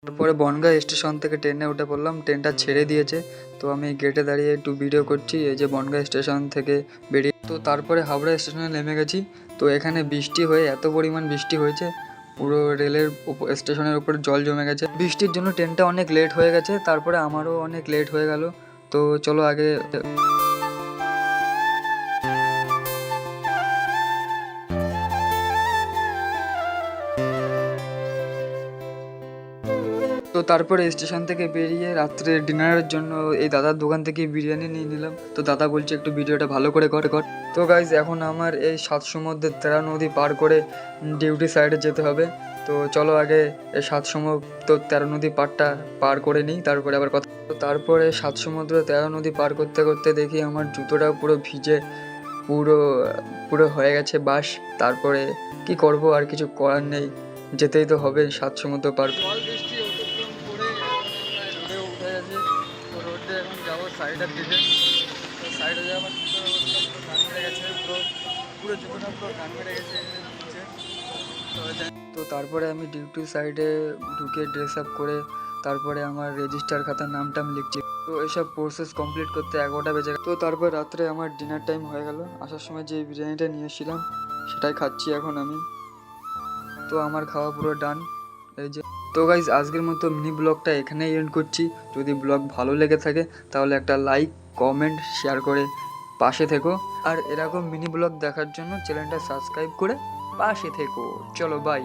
তারপরে বনগাঁ স্টেশন থেকে ট্রেনে উঠে পড়লাম, ট্রেনটা ছেড়ে দিয়েছে। তো আমি গেটে দাঁড়িয়ে একটু ভিডিও করছি, এই যে বনগাঁ স্টেশন থেকে বেরিয়ে। তো তারপরে হাওড়া স্টেশনে নেমে গেছি। তো এখানে বৃষ্টি হয়ে এত পরিমাণ বৃষ্টি হয়েছে, পুরো রেলের স্টেশনের উপর জল জমে গেছে। বৃষ্টির জন্য ট্রেনটা অনেক লেট হয়ে গেছে, তারপরে আমারও অনেক লেট হয়ে গেল। তো চলো আগে। তো তারপরে স্টেশন থেকে বেরিয়ে রাত্রে ডিনারের জন্য এই দাদার দোকান থেকে বিরিয়ানি নিয়ে নিলাম। তো দাদা বলছে একটু ভিডিওটা ভালো করে কর। তো গাইজ এখন আমার এই 7 সমুদ্রের 13 নদী পার করে ডিউটি সাইডে যেতে হবে। তো চলো আগে এই 7 সমুদ্র 13 নদী পার করে নিই, তারপরে আবার কথা। তো তারপরে 7 সমুদ্র 13 নদী পার করতে করতে দেখি আমার জুতোটা পুরো ভিজে, পুরো পুরো হয়ে গেছে বাস। তারপরে কি করব, আর কিছু করার নেই, যেতেই তো হবে 7 সমুদ্র পার। বৃষ্টি অতিক্রম করে এখন আমরা রোডে উঠে গেছি। তো রোডে এখন যাবো সাইডের দিকে। তো সাইডে যাওয়ার জুতোর অবস্থা পুরো কান মেরে গেছে, পুরো জুতোটা পুরো কান মেরে গেছে নিচে। তো তারপরে আমি ডিউটি সাইডে ঢুকে ড্রেস আপ করে তারপরে আমার রেজিস্টার খাতার নামটাম লিখছি। তো এসব প্রসেস কমপ্লিট করতে 11টা বেজে গেল। তো তারপর রাত্রে আমার ডিনার টাইম হয়ে গেল। আসার সময় যে বিরিয়ানিটা নিয়ে এসেছিলাম সেটাই খাচ্ছি এখন আমি। তো আমার খাওয়া পুরো ডান, এই যে। তো গাইজ আজকের মতো মিনি ব্লগটা এখানেই এন্ড করছি। যদি ব্লগ ভালো লেগে থাকে তাহলে একটা লাইক, কমেন্ট, শেয়ার করে পাশে থেকো। আর এরকম মিনি ব্লগ দেখার জন্য চ্যানেলটা সাবস্ক্রাইব করে পাশে থেকো। চলো বাই।